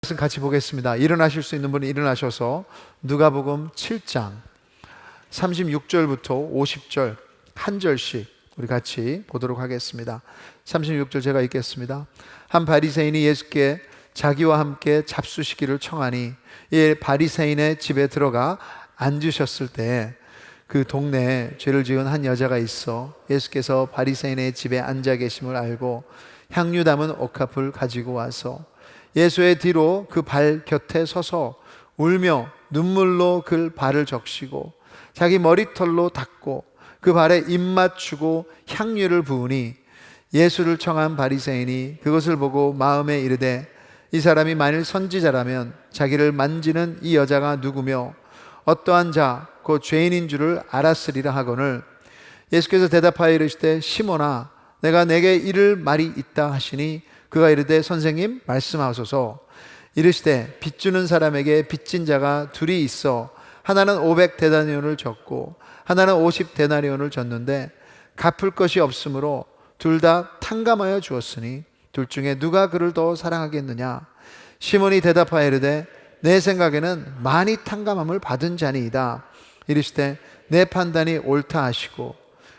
같이 보겠습니다. 일어나실 수 있는 분은 일어나셔서 누가복음 7장 36절부터 50절 한 절씩 우리 같이 보도록 하겠습니다. 36절 제가 읽겠습니다. 한 바리새인이 예수께 자기와 함께 잡수시기를 청하니 이 바리새인의 집에 들어가 앉으셨을 때 그 동네에 죄를 지은 한 여자가 있어 예수께서 바리새인의 집에 앉아 계심을 알고 향유 담은 옥합을 가지고 와서 예수의 뒤로 그 발 곁에 서서 울며 눈물로 그 발을 적시고 자기 머리털로 닦고 그 발에 입 맞추고 향유를 부으니 예수를 청한 바리새인이 그것을 보고 마음에 이르되 이 사람이 만일 선지자라면 자기를 만지는 이 여자가 누구며 어떠한 자 곧 죄인인 줄을 알았으리라 하거늘 예수께서 대답하여 이르시되 시몬아 내가 내게 이를 말이 있다 하시니 그가 이르되 선생님 말씀하소서. 이르시되 빚주는 사람에게 빚진 자가 둘이 있어 하나는 500데나리온을 졌고 하나는 50데나리온을 졌는데 갚을 것이 없으므로 둘 다 탕감하여 주었으니 둘 중에 누가 그를 더 사랑하겠느냐. 시몬이 대답하여 이르되 내 생각에는 많이 탕감함을 받은 자니이다. 이르시되 내 판단이 옳다 하시고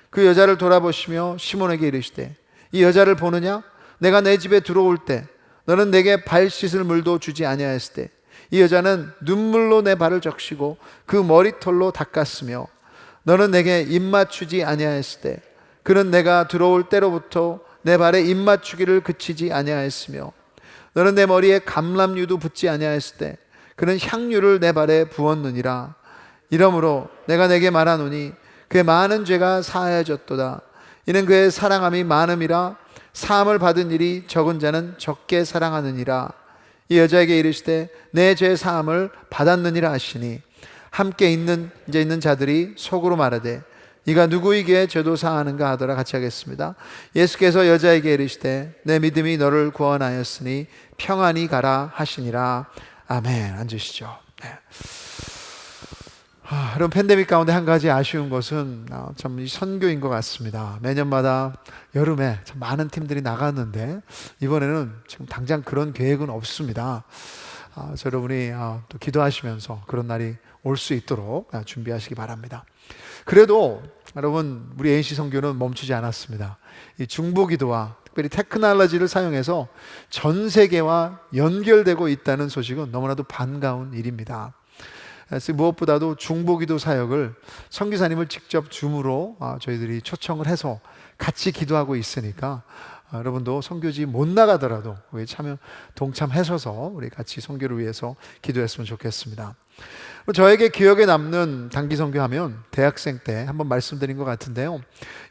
그 여자를 돌아보시며 시몬에게 이르시되 이 여자를 보느냐. 내가 내 집에 들어올 때 너는 내게 발 씻을 물도 주지 아니하였을 때 이 여자는 눈물로 내 발을 적시고 그 머리털로 닦았으며 너는 내게 입 맞추지 아니하였을 때 그는 내가 들어올 때로부터 내 발에 입 맞추기를 그치지 아니하였으며 너는 내 머리에 감람유도 붓지 아니하였을 때 그는 향유를 내 발에 부었느니라. 이러므로 내가 내게 말하노니 그의 많은 죄가 사하여졌도다. 이는 그의 사랑함이 많음이라. 사함을 받은 일이 적은 자는 적게 사랑하느니라. 이 여자에게 이르시되 내 죄 사함을 받았느니라 하시니 함께 있는 자들이 속으로 말하되 이가 누구이기에 죄도 사하는가 하더라. 같이 하겠습니다. 예수께서 여자에게 이르시되 내 믿음이 너를 구원하였으니 평안히 가라 하시니라. 아멘. 앉으시죠. 네. 여러분, 팬데믹 가운데 한 가지 아쉬운 것은 참 이 선교인 것 같습니다. 매년마다 여름에 참 많은 팀들이 나갔는데 이번에는 지금 당장 그런 계획은 없습니다. 여러분이 또 기도하시면서 그런 날이 올 수 있도록 준비하시기 바랍니다. 그래도 여러분, 우리 NC 선교는 멈추지 않았습니다. 이 중보기도와 특별히 테크놀로지를 사용해서 전 세계와 연결되고 있다는 소식은 너무나도 반가운 일입니다. 무엇보다도 중보기도 사역을 선교사님을 직접 줌으로 저희들이 초청을 해서 같이 기도하고 있으니까 여러분도 선교지 못 나가더라도 동참하셔서 우리 같이 선교를 위해서 기도했으면 좋겠습니다. 저에게 기억에 남는 단기 선교하면 대학생 때 한번 말씀드린 것 같은데요.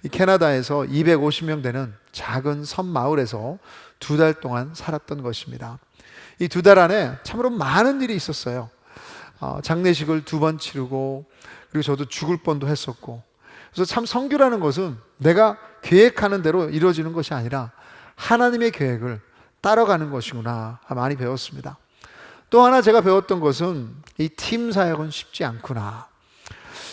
이 캐나다에서 250명 되는 작은 섬 마을에서 2달 동안 살았던 것입니다. 이 2달 안에 참으로 많은 일이 있었어요. 장례식을 2번 치르고 그리고 저도 죽을 뻔도 했었고, 그래서 참 선교라는 것은 내가 계획하는 대로 이루어지는 것이 아니라 하나님의 계획을 따라가는 것이구나 많이 배웠습니다. 또 하나 제가 배웠던 것은 이 팀 사역은 쉽지 않구나.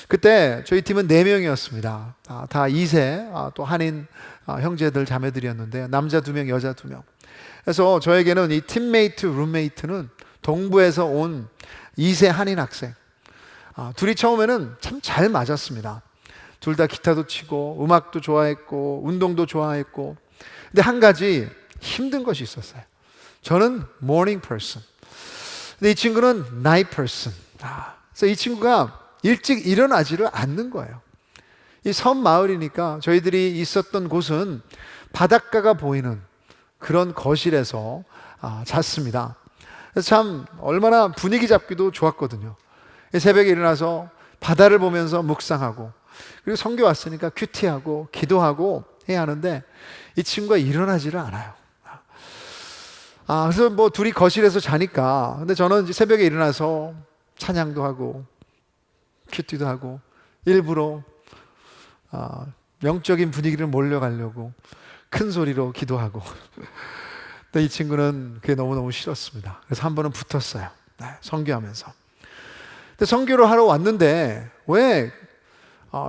그때 저희 팀은 4명이었습니다. 다 2세 또 한인 형제들 자매들이었는데 남자 2명 여자 2명. 그래서 저에게는 이 팀메이트 룸메이트는 동부에서 온 2세 한인 학생. 둘이 처음에는 참 잘 맞았습니다. 둘 다 기타도 치고 음악도 좋아했고 운동도 좋아했고. 근데 한 가지 힘든 것이 있었어요. 저는 morning person, 근데 이 친구는 night person. 그래서 이 친구가 일찍 일어나지를 않는 거예요. 이 섬 마을이니까 저희들이 있었던 곳은 바닷가가 보이는 그런 거실에서 잤습니다. 그래서 참 얼마나 분위기 잡기도 좋았거든요. 새벽에 일어나서 바다를 보면서 묵상하고 그리고 선교 왔으니까 큐티하고 기도하고 해야 하는데 이 친구가 일어나지를 않아요. 그래서 뭐 둘이 거실에서 자니까, 근데 저는 이제 새벽에 일어나서 찬양도 하고 큐티도 하고 일부러 영적인 분위기를 몰려가려고 큰 소리로 기도하고 근데 이 친구는 그게 너무너무 싫었습니다. 그래서 한 번은 붙었어요. 선교하면서. 근데 선교를 하러 왔는데 왜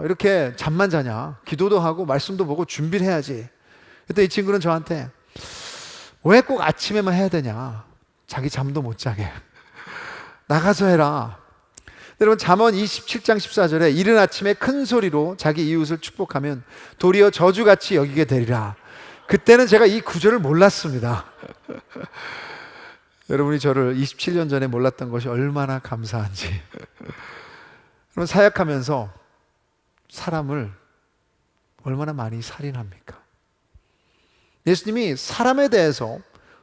이렇게 잠만 자냐, 기도도 하고 말씀도 보고 준비를 해야지. 그때 이 친구는 저한테 왜 꼭 아침에만 해야 되냐, 자기 잠도 못 자게 나가서 해라. 여러분, 잠언 27장 14절에 이른 아침에 큰 소리로 자기 이웃을 축복하면 도리어 저주같이 여기게 되리라. 그때는 제가 이 구절을 몰랐습니다. 여러분이 저를 27년 전에 몰랐던 것이 얼마나 감사한지. 여러분, 사역하면서 사람을 얼마나 많이 살인합니까? 예수님이 사람에 대해서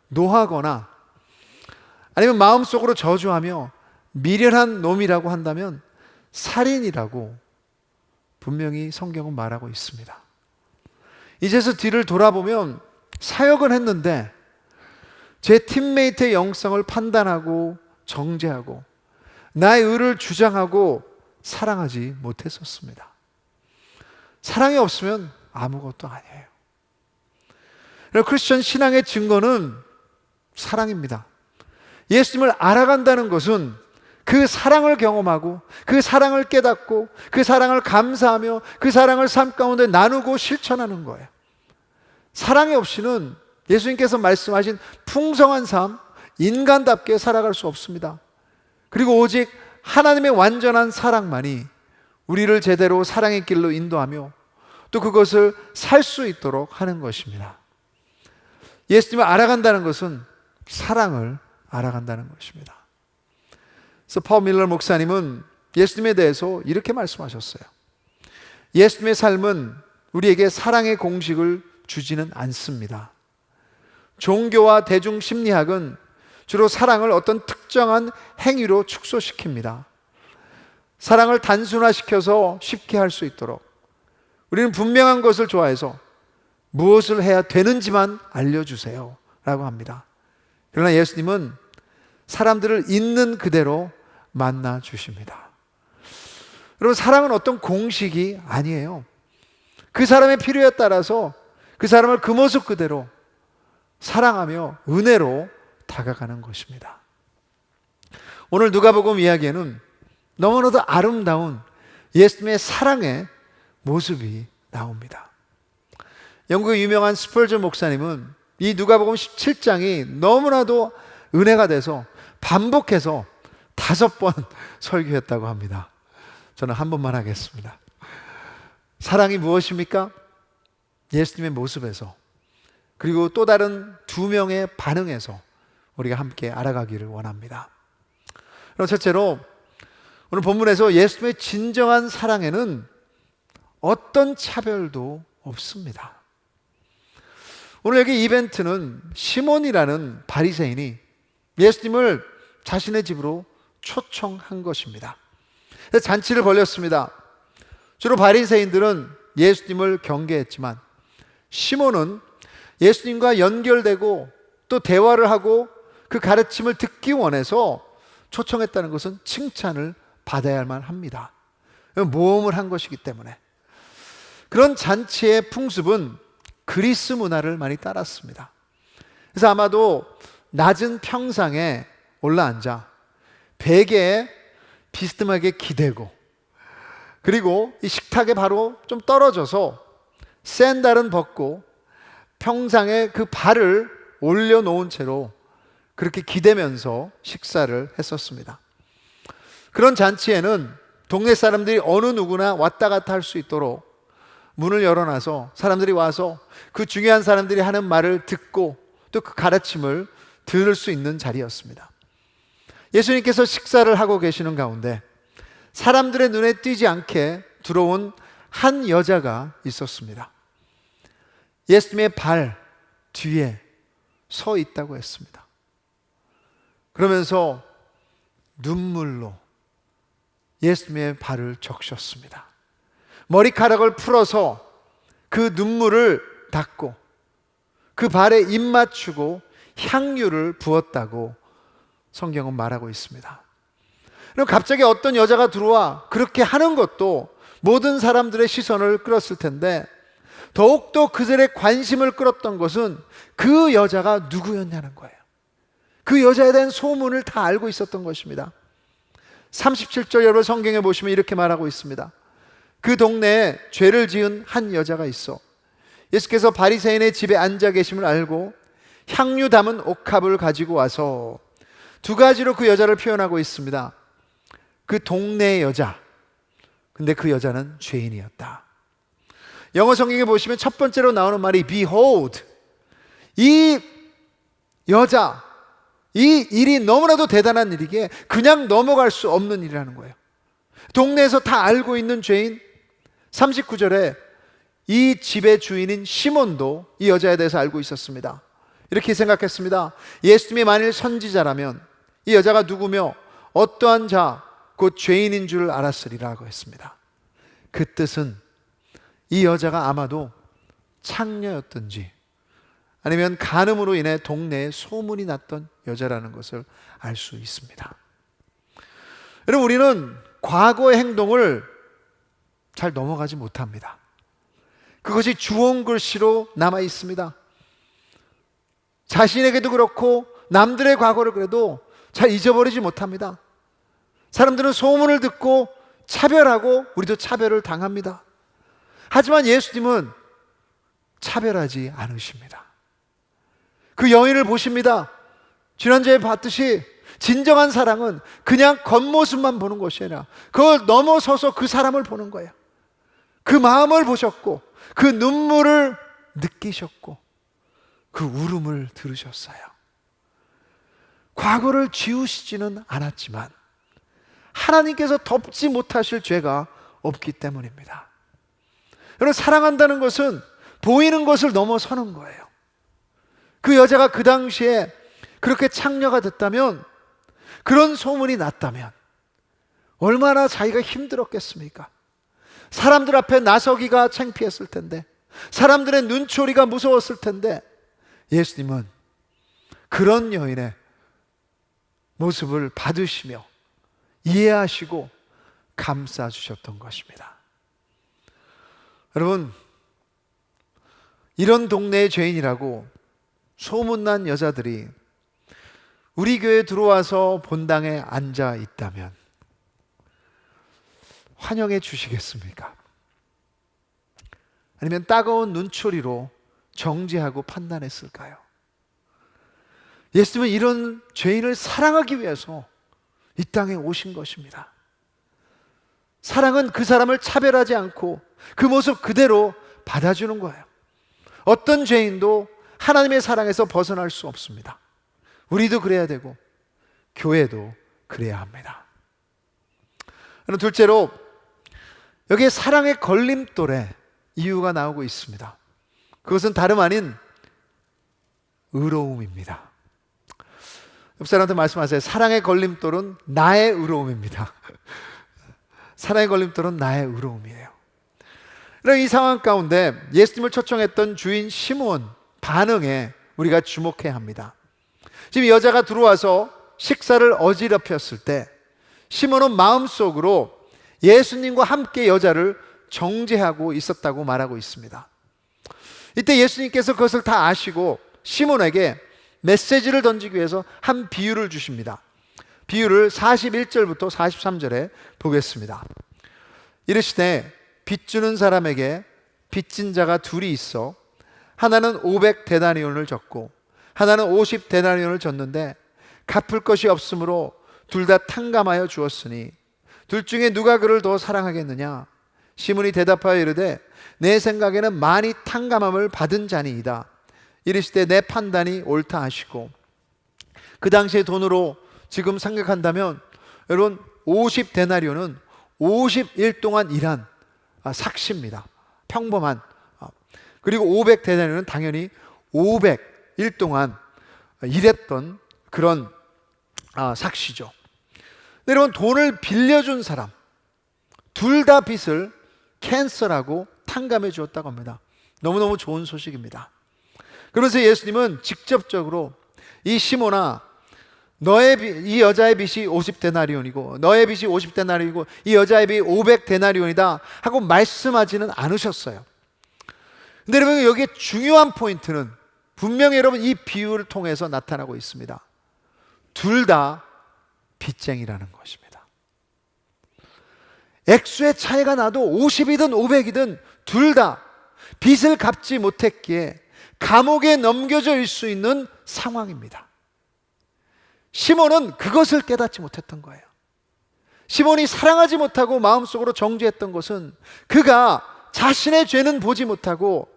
노하거나 아니면 마음속으로 저주하며 미련한 놈이라고 한다면 살인이라고 분명히 성경은 말하고 있습니다. 이제서 뒤를 돌아보면 사역은 했는데 제 팀메이트의 영성을 판단하고 정죄하고 나의 의를 주장하고 사랑하지 못했었습니다. 사랑이 없으면 아무것도 아니에요. 크리스천 신앙의 증거는 사랑입니다. 예수님을 알아간다는 것은 그 사랑을 경험하고 그 사랑을 깨닫고 그 사랑을 감사하며 그 사랑을 삶 가운데 나누고 실천하는 거예요. 사랑이 없이는 예수님께서 말씀하신 풍성한 삶, 인간답게 살아갈 수 없습니다. 그리고 오직 하나님의 완전한 사랑만이 우리를 제대로 사랑의 길로 인도하며 또 그것을 살 수 있도록 하는 것입니다. 예수님을 알아간다는 것은 사랑을 알아간다는 것입니다. 그래서 파울 밀러 목사님은 예수님에 대해서 이렇게 말씀하셨어요. 예수님의 삶은 우리에게 사랑의 공식을 주지는 않습니다. 종교와 대중 심리학은 주로 사랑을 어떤 특정한 행위로 축소시킵니다. 사랑을 단순화시켜서 쉽게 할 수 있도록 우리는 분명한 것을 좋아해서 무엇을 해야 되는지만 알려주세요 라고 합니다. 그러나 예수님은 사람들을 있는 그대로 만나 주십니다. 여러분, 사랑은 어떤 공식이 아니에요. 그 사람의 필요에 따라서 그 사람을 그 모습 그대로 사랑하며 은혜로 다가가는 것입니다. 오늘 누가복음 이야기에는 너무나도 아름다운 예수님의 사랑의 모습이 나옵니다. 영국의 유명한 스펄전 목사님은 이 누가복음 17장이 너무나도 은혜가 돼서 반복해서 5번 설교했다고 합니다. 저는 한 번만 하겠습니다. 사랑이 무엇입니까? 예수님의 모습에서, 그리고 또 다른 2명의 반응에서 우리가 함께 알아가기를 원합니다. 그럼 첫째로 오늘 본문에서 예수님의 진정한 사랑에는 어떤 차별도 없습니다. 오늘 여기 이벤트는 시몬이라는 바리새인이 예수님을 자신의 집으로 초청한 것입니다. 그래서 잔치를 벌였습니다. 주로 바리새인들은 예수님을 경계했지만 시몬은 예수님과 연결되고 또 대화를 하고 그 가르침을 듣기 원해서 초청했다는 것은 칭찬을 받아야 할 만합니다. 모험을 한 것이기 때문에. 그런 잔치의 풍습은 그리스 문화를 많이 따랐습니다. 그래서 아마도 낮은 평상에 올라앉아 베개에 비스듬하게 기대고, 그리고 이 식탁에 바로 좀 떨어져서 샌들은 벗고 평상에 그 발을 올려놓은 채로 그렇게 기대면서 식사를 했었습니다. 그런 잔치에는 동네 사람들이 어느 누구나 왔다 갔다 할 수 있도록 문을 열어놔서 사람들이 와서 그 중요한 사람들이 하는 말을 듣고 또 그 가르침을 들을 수 있는 자리였습니다. 예수님께서 식사를 하고 계시는 가운데 사람들의 눈에 띄지 않게 들어온 한 여자가 있었습니다. 예수님의 발 뒤에 서 있다고 했습니다. 그러면서 눈물로 예수님의 발을 적셨습니다. 머리카락을 풀어서 그 눈물을 닦고 그 발에 입 맞추고 향유를 부었다고 성경은 말하고 있습니다. 그럼 갑자기 어떤 여자가 들어와 그렇게 하는 것도 모든 사람들의 시선을 끌었을 텐데, 더욱더 그들의 관심을 끌었던 것은 그 여자가 누구였냐는 거예요. 그 여자에 대한 소문을 다 알고 있었던 것입니다. 37절 여러분 성경에 보시면 이렇게 말하고 있습니다. 그 동네에 죄를 지은 한 여자가 있어 예수께서 바리새인의 집에 앉아 계심을 알고 향유 담은 옥합을 가지고 와서 두 가지로 그 여자를 표현하고 있습니다. 그 동네의 여자, 근데 그 여자는 죄인이었다. 영어 성경에 보시면 첫 번째로 나오는 말이 behold. 이 여자, 이 일이 너무나도 대단한 일이기에 그냥 넘어갈 수 없는 일이라는 거예요. 동네에서 다 알고 있는 죄인. 39절에 이 집의 주인인 시몬도 이 여자에 대해서 알고 있었습니다. 이렇게 생각했습니다. 예수님이 만일 선지자라면 이 여자가 누구며 어떠한 자, 곧 죄인인 줄 알았으리라고 했습니다. 그 뜻은 이 여자가 아마도 창녀였던지 아니면 간음으로 인해 동네에 소문이 났던 여자라는 것을 알 수 있습니다. 여러분, 우리는 과거의 행동을 잘 넘어가지 못합니다. 그것이 주홍 글씨로 남아 있습니다. 자신에게도 그렇고 남들의 과거를 그래도 잘 잊어버리지 못합니다. 사람들은 소문을 듣고 차별하고 우리도 차별을 당합니다. 하지만 예수님은 차별하지 않으십니다. 그 여인을 보십니다. 지난주에 봤듯이 진정한 사랑은 그냥 겉모습만 보는 것이 아니라 그걸 넘어서서 그 사람을 보는 거예요. 그 마음을 보셨고 그 눈물을 느끼셨고 그 울음을 들으셨어요. 과거를 지우시지는 않았지만 하나님께서 덮지 못하실 죄가 없기 때문입니다. 여러분, 사랑한다는 것은 보이는 것을 넘어서는 거예요. 그 여자가 그 당시에 그렇게 창녀가 됐다면, 그런 소문이 났다면 얼마나 자기가 힘들었겠습니까? 사람들 앞에 나서기가 창피했을 텐데, 사람들의 눈초리가 무서웠을 텐데, 예수님은 그런 여인의 모습을 받으시며 이해하시고 감싸주셨던 것입니다. 여러분, 이런 동네의 죄인이라고 소문난 여자들이 우리 교회에 들어와서 본당에 앉아 있다면 환영해 주시겠습니까? 아니면 따가운 눈초리로 정죄하고 판단했을까요? 예수님은 이런 죄인을 사랑하기 위해서 이 땅에 오신 것입니다. 사랑은 그 사람을 차별하지 않고 그 모습 그대로 받아주는 거예요. 어떤 죄인도 하나님의 사랑에서 벗어날 수 없습니다. 우리도 그래야 되고 교회도 그래야 합니다. 그럼 둘째로, 여기에 사랑의 걸림돌에 이유가 나오고 있습니다. 그것은 다름 아닌 의로움입니다. 옆 사람한테 말씀하세요. 사랑의 걸림돌은 나의 의로움입니다. 사랑의 걸림돌은 나의 의로움이에요. 이 상황 가운데 예수님을 초청했던 주인 시몬 반응에 우리가 주목해야 합니다. 지금 여자가 들어와서 식사를 어지럽혔을 때 시몬은 마음속으로 예수님과 함께 여자를 정죄하고 있었다고 말하고 있습니다. 이때 예수님께서 그것을 다 아시고 시몬에게 메시지를 던지기 위해서 한 비유를 주십니다. 비유를 41절부터 43절에 보겠습니다. 이르시되 빚주는 사람에게 빚진 자가 둘이 있어 하나는 500데나리온을 졌고 하나는 50데나리온을 졌는데 갚을 것이 없으므로 둘 다 탕감하여 주었으니 둘 중에 누가 그를 더 사랑하겠느냐? 시몬이 대답하여 이르되 내 생각에는 많이 탕감함을 받은 자니이다. 이르시되 내 판단이 옳다 하시고, 그 당시의 돈으로 지금 생각한다면 여러분 50데나리온은 50일 동안 일한 삭시입니다. 평범한. 그리고 500데나리온은 당연히 500일 동안 일했던 그런 삭시죠. 여러분, 돈을 빌려준 사람 둘 다 빚을 캔슬하고 탕감해 주었다고 합니다. 너무너무 좋은 소식입니다. 그러면서 예수님은 직접적으로 이 시몬아, 이 여자의 빚이 50데나리온이고 너의 빚이 50데나리온이고 이 여자의 빚이 500데나리온이다 하고 말씀하지는 않으셨어요. 근데 여러분, 여기에 중요한 포인트는 분명히 여러분 이 비유를 통해서 나타나고 있습니다. 둘 다 빚쟁이라는 것입니다. 액수의 차이가 나도 50이든 500이든 둘 다 빚을 갚지 못했기에 감옥에 넘겨질 수 있는 상황입니다. 시몬은 그것을 깨닫지 못했던 거예요. 시몬이 사랑하지 못하고 마음속으로 정죄했던 것은 그가 자신의 죄는 보지 못하고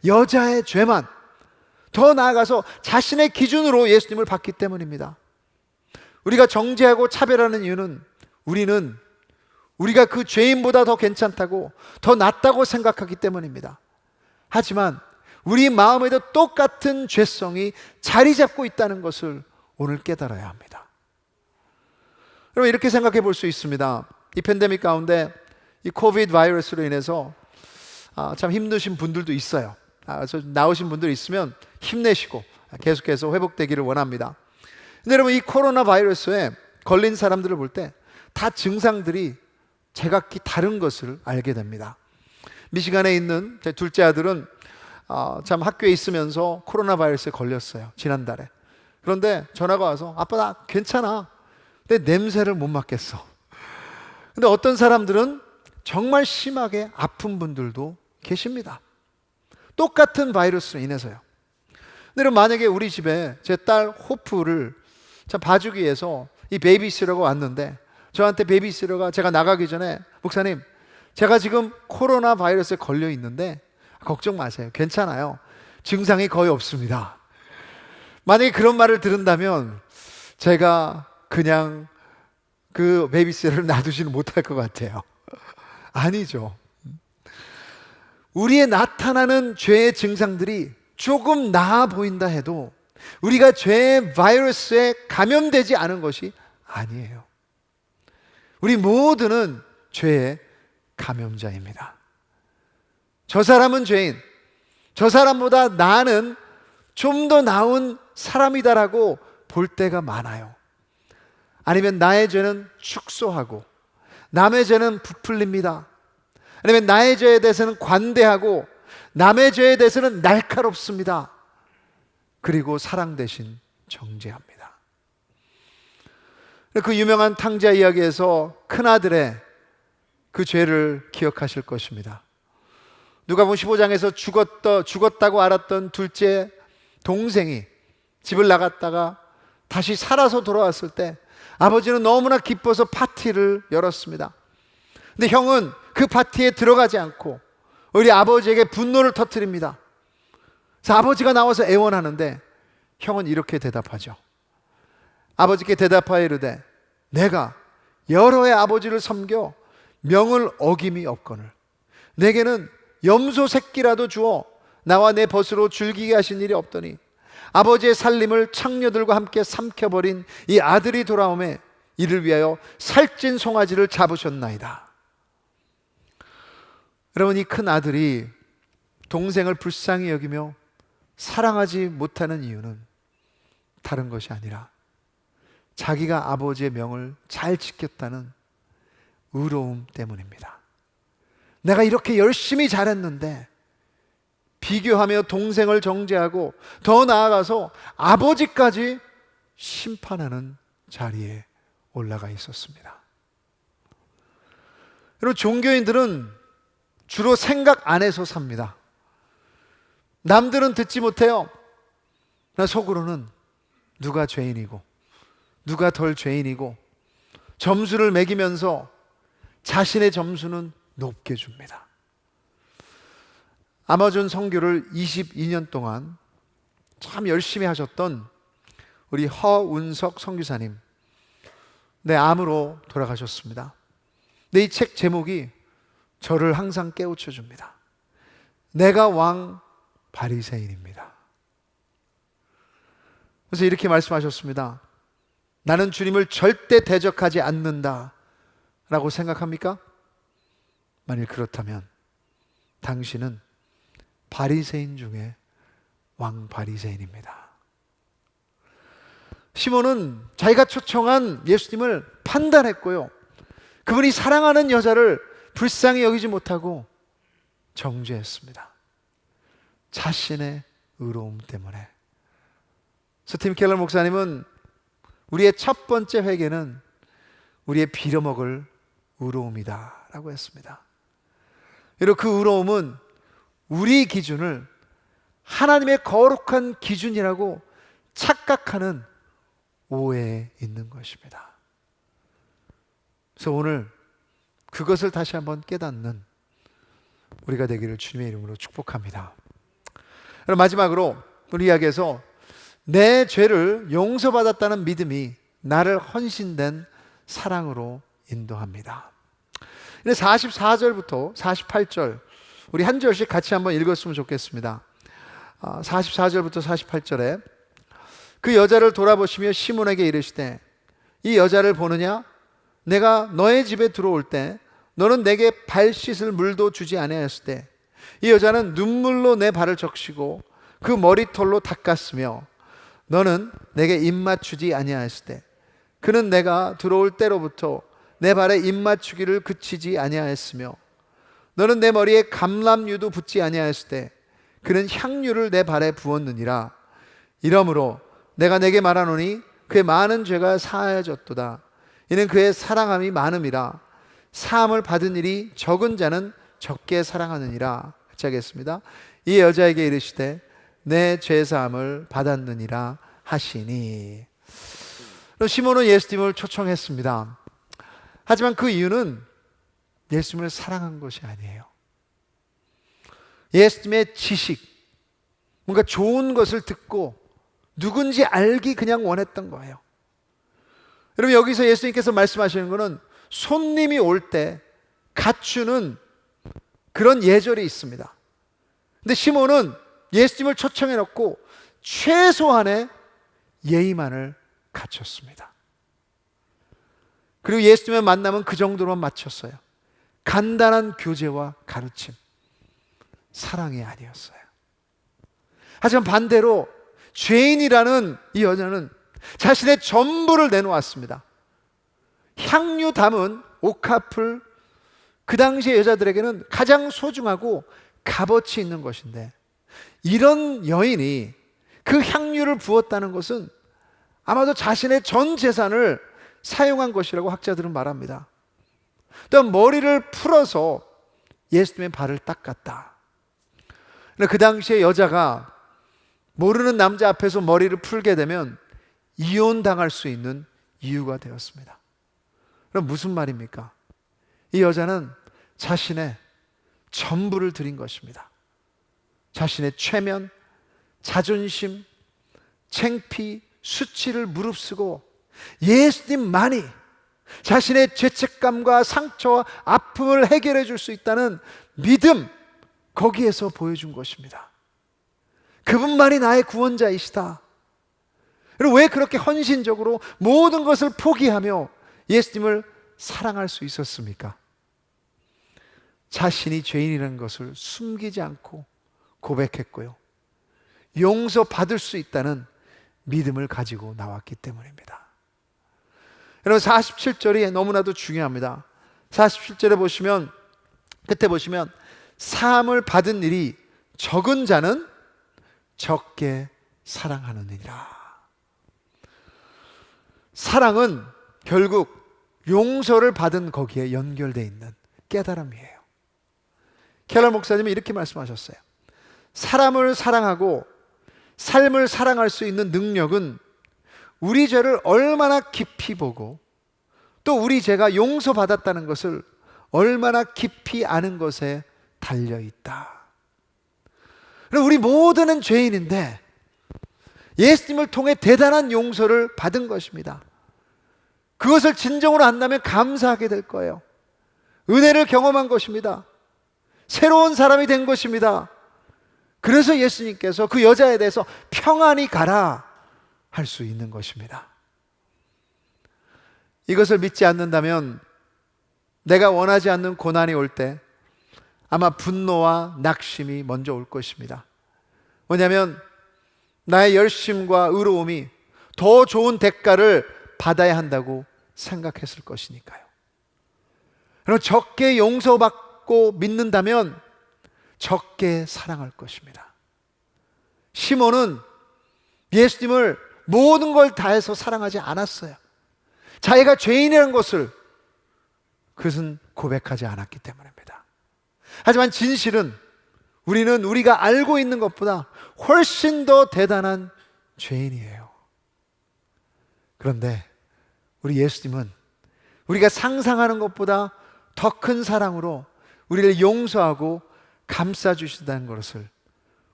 여자의 죄만, 더 나아가서 자신의 기준으로 예수님을 봤기 때문입니다. 우리가 정죄하고 차별하는 이유는 우리가 그 죄인보다 더 괜찮다고, 더 낫다고 생각하기 때문입니다. 하지만 우리 마음에도 똑같은 죄성이 자리 잡고 있다는 것을 오늘 깨달아야 합니다. 여러분, 이렇게 생각해 볼 수 있습니다. 이 팬데믹 가운데 이 코비드 바이러스로 인해서 참 힘드신 분들도 있어요. 그래서 나오신 분들 있으면 힘내시고 계속해서 회복되기를 원합니다. 근데 여러분, 이 코로나 바이러스에 걸린 사람들을 볼 때 다 증상들이 제각기 다른 것을 알게 됩니다. 미시간에 있는 제 둘째 아들은 참 학교에 있으면서 코로나 바이러스에 걸렸어요, 지난달에. 그런데 전화가 와서 아빠 나 괜찮아, 내 냄새를 못 맡겠어. 근데 어떤 사람들은 정말 심하게 아픈 분들도 계십니다. 똑같은 바이러스로 인해서요. 근데 여러분, 만약에 우리 집에 제 딸 호프를 참 봐주기 위해서 이 베이비시터가 왔는데, 저한테 베이비시터가 제가 나가기 전에 목사님, 제가 지금 코로나 바이러스에 걸려 있는데 걱정 마세요, 괜찮아요, 증상이 거의 없습니다. 만약에 그런 말을 들은다면 제가 그냥 그 베이비시터를 놔두지는 못할 것 같아요. 아니죠. 우리의 나타나는 죄의 증상들이 조금 나아 보인다 해도 우리가 죄의 바이러스에 감염되지 않은 것이 아니에요. 우리 모두는 죄의 감염자입니다. 저 사람은 죄인, 저 사람보다 나는 좀 더 나은 사람이다라고 볼 때가 많아요. 아니면 나의 죄는 축소하고 남의 죄는 부풀립니다. 아니면 나의 죄에 대해서는 관대하고 남의 죄에 대해서는 날카롭습니다. 그리고 사랑 대신 정죄합니다. 그 유명한 탕자 이야기에서 큰아들의 그 죄를 기억하실 것입니다. 누가복음 15장에서 죽었다고 알았던 둘째 동생이 집을 나갔다가 다시 살아서 돌아왔을 때 아버지는 너무나 기뻐서 파티를 열었습니다. 근데 형은 그 파티에 들어가지 않고 우리 아버지에게 분노를 터뜨립니다. 그래서 아버지가 나와서 애원하는데 형은 이렇게 대답하죠. 아버지께 대답하여 이르되 내가 여러 해 아버지를 섬겨 명을 어김이 없거늘 내게는 염소 새끼라도 주어 나와 내 벗으로 즐기게 하신 일이 없더니 아버지의 살림을 창녀들과 함께 삼켜버린 이 아들이 돌아오매 이를 위하여 살찐 송아지를 잡으셨나이다. 여러분, 이 큰 아들이 동생을 불쌍히 여기며 사랑하지 못하는 이유는 다른 것이 아니라 자기가 아버지의 명을 잘 지켰다는 의로움 때문입니다. 내가 이렇게 열심히 잘했는데 비교하며 동생을 정죄하고 더 나아가서 아버지까지 심판하는 자리에 올라가 있었습니다. 여러분, 종교인들은 주로 생각 안에서 삽니다. 남들은 듣지 못해요. 나 속으로는 누가 죄인이고 누가 덜 죄인이고 점수를 매기면서 자신의 점수는 높게 줍니다. 아마존 선교를 22년 동안 참 열심히 하셨던 우리 허운석 선교사님, 암으로 돌아가셨습니다. 근데 이 책 제목이 저를 항상 깨우쳐 줍니다. 내가 왕 바리새인입니다. 그래서 이렇게 말씀하셨습니다. 나는 주님을 절대 대적하지 않는다 라고 생각합니까? 만일 그렇다면 당신은 바리새인 중에 왕 바리새인입니다. 시몬은 자기가 초청한 예수님을 판단했고요, 그분이 사랑하는 여자를 불쌍히 여기지 못하고 정죄했습니다. 자신의 의로움 때문에. 그래서 팀 켈러 목사님은 우리의 첫 번째 회개는 우리의 빌어먹을 의로움이다 라고 했습니다. 그리고 그 의로움은 우리 기준을 하나님의 거룩한 기준이라고 착각하는 오해에 있는 것입니다. 그래서 오늘 그것을 다시 한번 깨닫는 우리가 되기를 주님의 이름으로 축복합니다. 그럼 마지막으로 우리 이야기에서 내 죄를 용서받았다는 믿음이 나를 헌신된 사랑으로 인도합니다. 44절부터 48절 우리 한 절씩 같이 한번 읽었으면 좋겠습니다. 44절부터 48절에 그 여자를 돌아보시며 시몬에게 이르시되 이 여자를 보느냐? 내가 너의 집에 들어올 때 너는 내게 발 씻을 물도 주지 아니하였을 때 이 여자는 눈물로 내 발을 적시고 그 머리털로 닦았으며 너는 내게 입맞추지 아니하였을 때 그는 내가 들어올 때로부터 내 발에 입맞추기를 그치지 아니하였으며 너는 내 머리에 감람유도 붓지 아니하였을 때 그는 향유를 내 발에 부었느니라. 이러므로 내가 내게 말하노니 그의 많은 죄가 사하여졌도다. 이는 그의 사랑함이 많음이라. 사함을 받은 일이 적은 자는 적게 사랑하느니라. 같이 하겠습니다. 이 여자에게 이르시되 내 죄사함을 받았느니라 하시니. 시몬은 예수님을 초청했습니다. 하지만 그 이유는 예수님을 사랑한 것이 아니에요. 예수님의 지식, 뭔가 좋은 것을 듣고 누군지 알기 그냥 원했던 거예요. 여러분, 여기서 예수님께서 말씀하시는 것은 손님이 올 때 갖추는 그런 예절이 있습니다. 근데 시몬은 예수님을 초청해 놓고 최소한의 예의만을 갖췄습니다. 그리고 예수님의 만남은 그 정도로만 마쳤어요. 간단한 교제와 가르침, 사랑이 아니었어요. 하지만 반대로 죄인이라는 이 여자는 자신의 전부를 내놓았습니다. 향유 담은 옥합을 그 당시의 여자들에게는 가장 소중하고 값어치 있는 것인데 이런 여인이 그 향유를 부었다는 것은 아마도 자신의 전 재산을 사용한 것이라고 학자들은 말합니다. 또 머리를 풀어서 예수님의 발을 닦았다. 그 당시에 여자가 모르는 남자 앞에서 머리를 풀게 되면 이혼당할 수 있는 이유가 되었습니다. 그럼 무슨 말입니까? 이 여자는 자신의 전부를 드린 것입니다. 자신의 최면, 자존심, 창피, 수치를 무릅쓰고 예수님만이 자신의 죄책감과 상처와 아픔을 해결해 줄 수 있다는 믿음, 거기에서 보여준 것입니다. 그분만이 나의 구원자이시다. 그리고 왜 그렇게 헌신적으로 모든 것을 포기하며 예수님을 사랑할 수 있었습니까? 자신이 죄인이라는 것을 숨기지 않고 고백했고요, 용서받을 수 있다는 믿음을 가지고 나왔기 때문입니다. 여러분, 47절이 너무나도 중요합니다. 47절에 보시면, 끝에 보시면 사함을 받은 일이 적은 자는 적게 사랑하느니라. 사랑은 결국 용서를 받은 거기에 연결되어 있는 깨달음이에요. 캐럴 목사님이 이렇게 말씀하셨어요. 사람을 사랑하고 삶을 사랑할 수 있는 능력은 우리 죄를 얼마나 깊이 보고 또 우리 죄가 용서받았다는 것을 얼마나 깊이 아는 것에 달려있다. 우리 모두는 죄인인데 예수님을 통해 대단한 용서를 받은 것입니다. 그것을 진정으로 안다면 감사하게 될 거예요. 은혜를 경험한 것입니다. 새로운 사람이 된 것입니다. 그래서 예수님께서 그 여자에 대해서 평안히 가라 할 수 있는 것입니다. 이것을 믿지 않는다면 내가 원하지 않는 고난이 올 때 아마 분노와 낙심이 먼저 올 것입니다. 왜냐하면 나의 열심과 의로움이 더 좋은 대가를 받아야 한다고 생각했을 것이니까요. 그럼 적게 용서받고 믿는다면 적게 사랑할 것입니다. 시몬은 예수님을 모든 걸 다해서 사랑하지 않았어요. 자기가 죄인이라는 것을 그것은 고백하지 않았기 때문입니다. 하지만 진실은 우리는 우리가 알고 있는 것보다 훨씬 더 대단한 죄인이에요. 그런데 우리 예수님은 우리가 상상하는 것보다 더 큰 사랑으로 우리를 용서하고 감싸주신다는 것을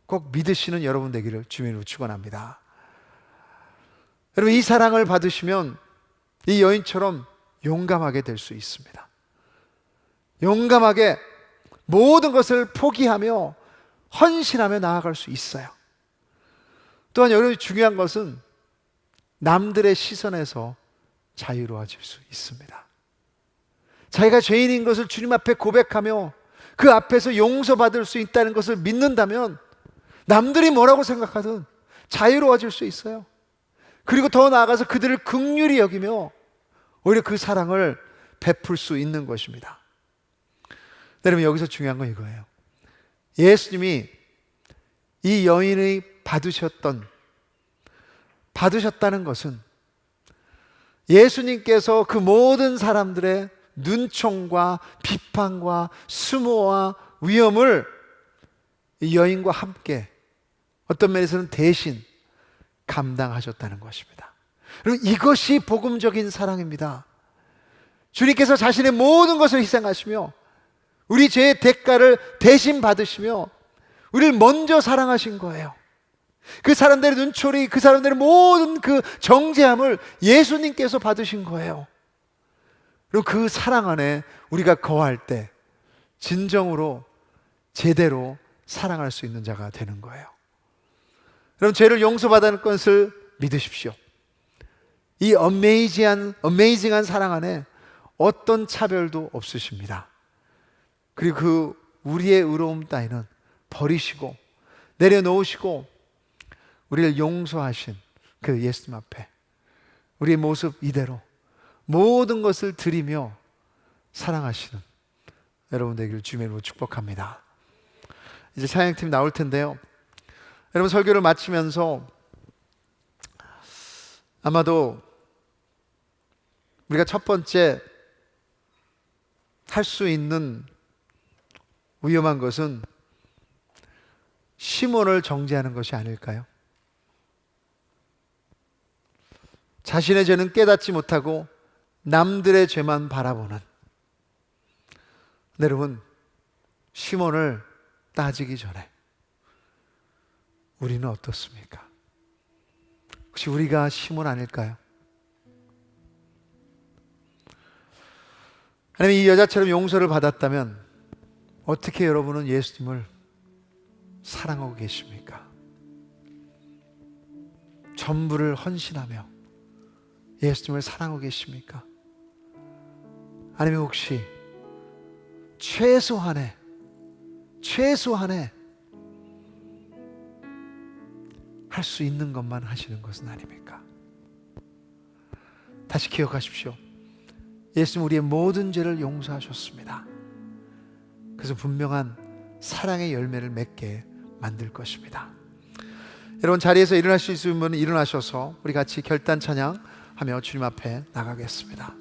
꼭 믿으시는 여러분 되기를 주님으로 축원합니다. 여러분, 이 사랑을 받으시면 이 여인처럼 용감하게 될 수 있습니다. 용감하게 모든 것을 포기하며 헌신하며 나아갈 수 있어요. 또한 여러분, 중요한 것은 남들의 시선에서 자유로워질 수 있습니다. 자기가 죄인인 것을 주님 앞에 고백하며 그 앞에서 용서받을 수 있다는 것을 믿는다면 남들이 뭐라고 생각하든 자유로워질 수 있어요. 그리고 더 나아가서 그들을 긍휼히 여기며 오히려 그 사랑을 베풀 수 있는 것입니다. 여러분, 여기서 중요한 건 이거예요. 예수님이 이 여인이 받으셨다는 것은 예수님께서 그 모든 사람들의 눈총과 비판과 수모와 위험을 이 여인과 함께 어떤 면에서는 대신 감당하셨다는 것입니다. 그리고 이것이 복음적인 사랑입니다. 주님께서 자신의 모든 것을 희생하시며 우리 죄의 대가를 대신 받으시며 우리를 먼저 사랑하신 거예요. 그 사람들의 눈초리, 그 사람들의 모든 그 정죄함을 예수님께서 받으신 거예요. 그리고 그 사랑 안에 우리가 거할 때 진정으로 제대로 사랑할 수 있는 자가 되는 거예요. 여러분, 죄를 용서받는 것을 믿으십시오. 이 어메이징한 사랑 안에 어떤 차별도 없으십니다. 그리고 그 우리의 의로움 따위는 버리시고 내려놓으시고 우리를 용서하신 그 예수님 앞에 우리의 모습 이대로 모든 것을 드리며 사랑하시는 여러분 되기를 주님으로 축복합니다. 이제 찬양팀 나올 텐데요. 여러분, 설교를 마치면서 아마도 우리가 첫 번째 할 수 있는 위험한 것은 시몬을 정죄하는 것이 아닐까요? 자신의 죄는 깨닫지 못하고 남들의 죄만 바라보는, 여러분, 시몬을 따지기 전에 우리는 어떻습니까? 혹시 우리가 시몬 아닐까요? 하나님, 이 여자처럼 용서를 받았다면 어떻게 여러분은 예수님을 사랑하고 계십니까? 전부를 헌신하며 예수님을 사랑하고 계십니까? 아니면 혹시 최소한의 할 수 있는 것만 하시는 것은 아닙니까? 다시 기억하십시오. 예수님 우리의 모든 죄를 용서하셨습니다. 그래서 분명한 사랑의 열매를 맺게 만들 것입니다. 여러분, 자리에서 일어날 수 있으면 분은 일어나셔서 우리 같이 결단 찬양하며 주님 앞에 나가겠습니다.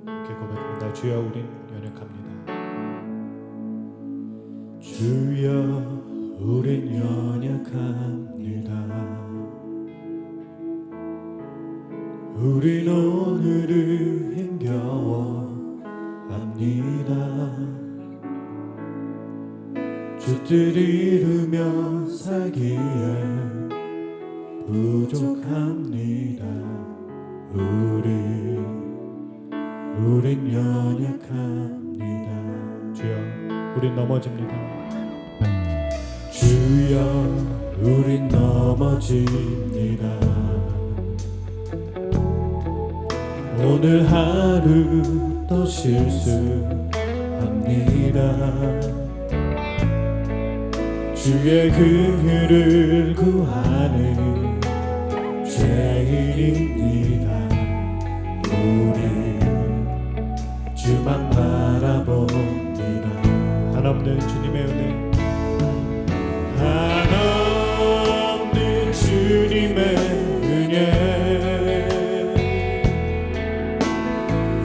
이렇게 고백합니다. 주여, 우린 연약합니다. 주여, 우린 연약합니다. 우린 오늘을 힘겨워합니다. 주 뜻 이루며 살기에 부족합니다. 우린 연약합니다. 주여, 우린 넘어집니다. 주여, 우린 넘어집니다. 오늘 하루 또 실수합니다. 주의 긍휼을 구하는 죄인입니다. 우리 주만 바라봅니다. 한없는 주님의 은혜, 한없는 주님의 은혜,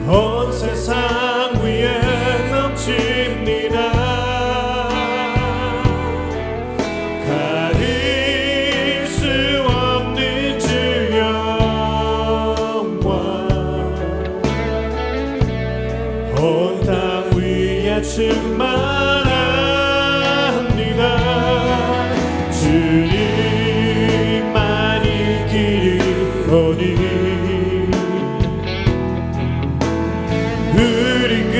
온 세상 위에 충만합니다. 주님만이 길이오니 우린 그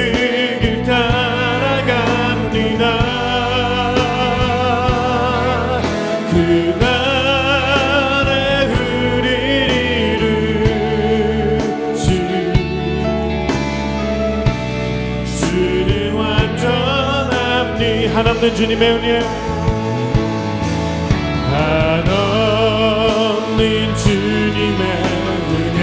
길 따라갑니다. 그날에 우리 이루신 주는 완전합니. 한없는 주님의 은혜, 한없는 주님의 은혜,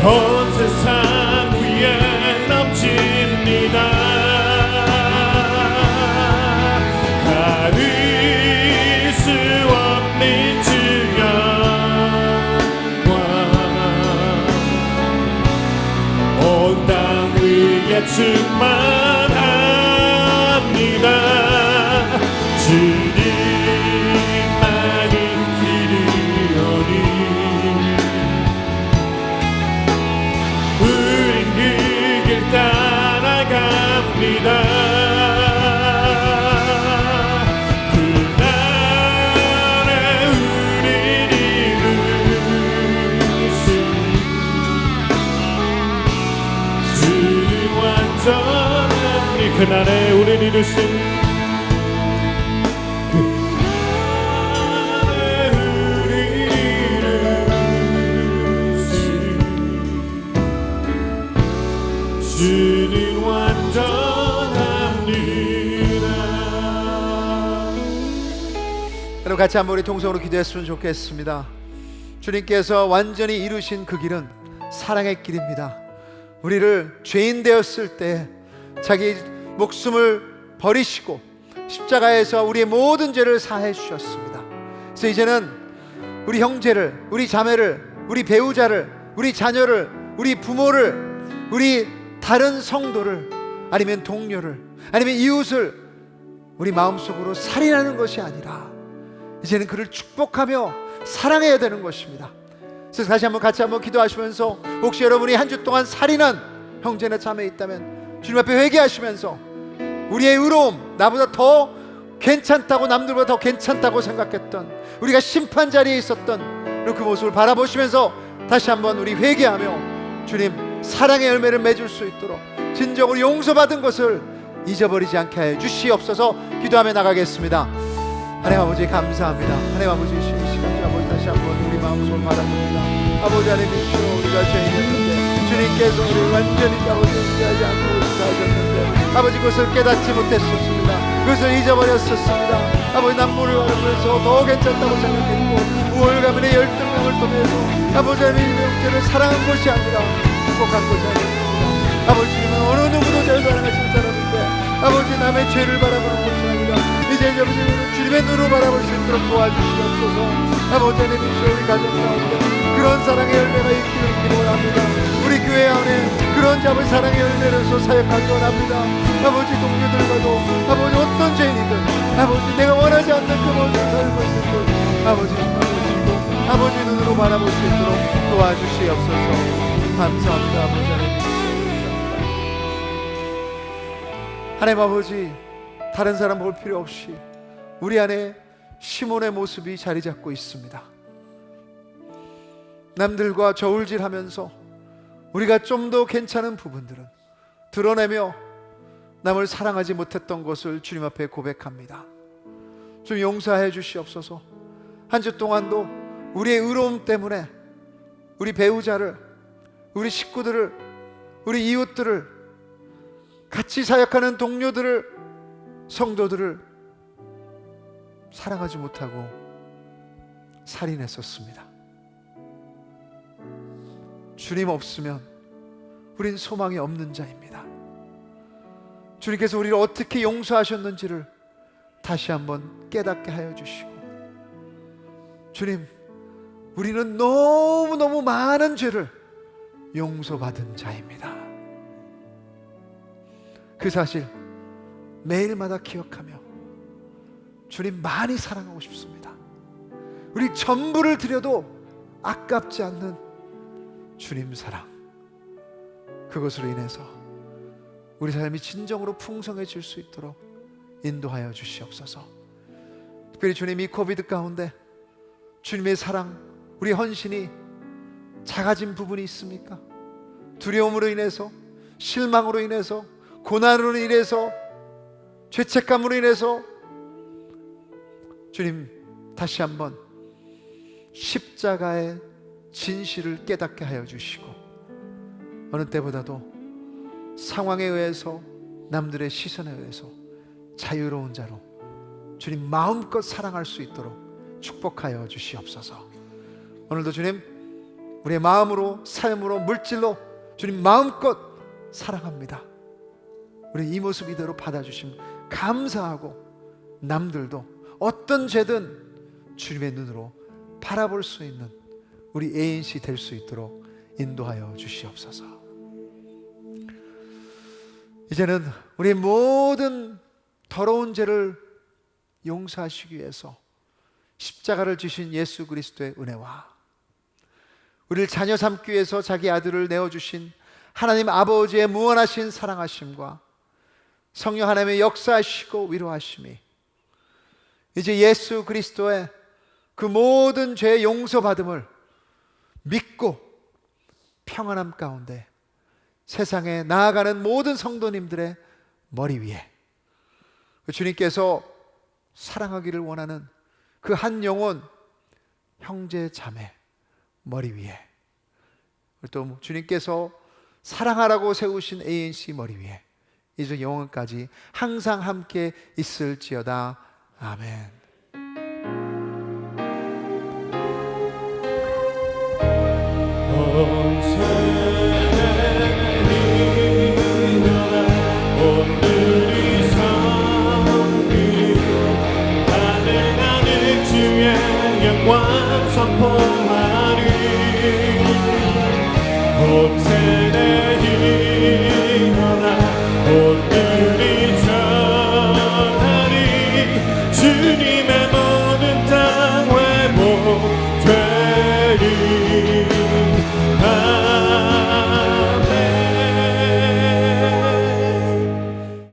온 세상 위에 넘칩니다. 가릴 수 없는 주여 온 땅 위에 충만합니다. 주님만이 길이오니 우린 그 길 따라갑니다. 그날에 우린 이루신 주는 완전하니. 그날에 우린 이루신 주는 완전합니다. 여러분 같이 한번 우리 통성으로 기도했으면 좋겠습니다. 주님께서 완전히 이루신 그 길은 사랑의 길입니다. 우리를 죄인 되었을 때 자기 목숨을 버리시고 십자가에서 우리의 모든 죄를 사해 주셨습니다. 그래서 이제는 우리 형제를, 우리 자매를, 우리 배우자를, 우리 자녀를, 우리 부모를, 우리 다른 성도를, 아니면 동료를, 아니면 이웃을 우리 마음속으로 살인하는 것이 아니라 이제는 그를 축복하며 사랑해야 되는 것입니다. 그래서 다시 한번 같이 한번 기도하시면서, 혹시 여러분이 한 주 동안 살인한 형제나 자매 있다면 주님 앞에 회개하시면서 우리의 의로움, 나보다 더 괜찮다고, 남들보다 더 괜찮다고 생각했던, 우리가 심판 자리에 있었던 그 모습을 바라보시면서 다시 한번 우리 회개하며 주님 사랑의 열매를 맺을 수 있도록 진정으로 용서받은 것을 잊어버리지 않게 해 주시옵소서. 기도하며 나가겠습니다. 하나님 아버지 감사합니다. 하나님 아버지 이 시간 아버지 다시 한번 우리 마음속을 바라봅니다. 아버지 하나님 주여, 우리가 죄인이었는데 주님께서 우리를 완전히 아버지 인지하지 않고 사하셨는데 아버지 그것을 깨닫지 못했었습니다. 그것을 잊어버렸었습니다. 아버지 남모를 바라보면서 더 괜찮다고 생각했고 우월감의 열등감을 통해서 아버지 하나님의 형제를 사랑한 것이 아니라 축복한 것이 아니었습니다. 아버지는 어느 누구도 잘 사랑하신 사람인데 아버지 남의 죄를 바라보는 것이 아니라 이제 아버지는 주님의 눈으로 바라볼 수 있도록 도와주시옵소서. 아버지 하나님 우리 가정 가운데 그런 사랑의 열매가 있기를 기도합니다. 우리 교회 안에 그런 잡은 사랑의 열매로서 사역하기 원합니다. 아버지 동료들과도 아버지 어떤 죄인이든 아버지 내가 원하지 않는 그 모습을 살고 있을 때 아버지 힘주시고 아버지 눈으로 바라볼 수 있도록 도와주시옵소서. 감사합니다. 아버지 하나님. 하나님 아버지, 다른 사람 볼 필요 없이 우리 안에 시몬의 모습이 자리 잡고 있습니다. 남들과 저울질하면서 우리가 좀 더 괜찮은 부분들은 드러내며 남을 사랑하지 못했던 것을 주님 앞에 고백합니다. 좀 용서해 주시옵소서. 한 주 동안도 우리의 의로움 때문에 우리 배우자를, 우리 식구들을, 우리 이웃들을, 같이 사역하는 동료들을, 성도들을 사랑하지 못하고 살인했었습니다. 주님 없으면 우린 소망이 없는 자입니다. 주님께서 우리를 어떻게 용서하셨는지를 다시 한번 깨닫게 하여 주시고, 주님, 우리는 너무너무 많은 죄를 용서받은 자입니다. 그 사실 매일마다 기억하며 주님 많이 사랑하고 싶습니다. 우리 전부를 드려도 아깝지 않는 주님 사랑, 그것으로 인해서 우리 삶이 진정으로 풍성해질 수 있도록 인도하여 주시옵소서. 특별히 주님, 이 코비드 가운데 주님의 사랑, 우리 헌신이 작아진 부분이 있습니까? 두려움으로 인해서, 실망으로 인해서, 고난으로 인해서, 죄책감으로 인해서 주님, 다시 한번 십자가의 진실을 깨닫게 하여 주시고 어느 때보다도 상황에 의해서, 남들의 시선에 의해서 자유로운 자로 주님 마음껏 사랑할 수 있도록 축복하여 주시옵소서. 오늘도 주님, 우리의 마음으로, 삶으로, 물질로 주님 마음껏 사랑합니다. 우리 이 모습 이대로 받아주시면 감사하고, 남들도 어떤 죄든 주님의 눈으로 바라볼 수 있는 우리 ANC 될 수 있도록 인도하여 주시옵소서. 이제는 우리의 모든 더러운 죄를 용서하시기 위해서 십자가를 지신 예수 그리스도의 은혜와 우리를 자녀 삼기 위해서 자기 아들을 내어주신 하나님 아버지의 무한하신 사랑하심과 성령 하나님의 역사하시고 위로하심이 이제 예수 그리스도의 그 모든 죄의 용서받음을 믿고 평안함 가운데 세상에 나아가는 모든 성도님들의 머리 위에 주님께서 사랑하기를 원하는 그 한 영혼, 형제 자매 머리 위에, 또 주님께서 사랑하라고 세우신 ANC 머리 위에 이제 영원까지 항상 함께 있을지어다. 아멘. 오늘이 성이 가능한 주의 영광 선포하리. 온 세대 일어나 오늘이 전하리. 주님의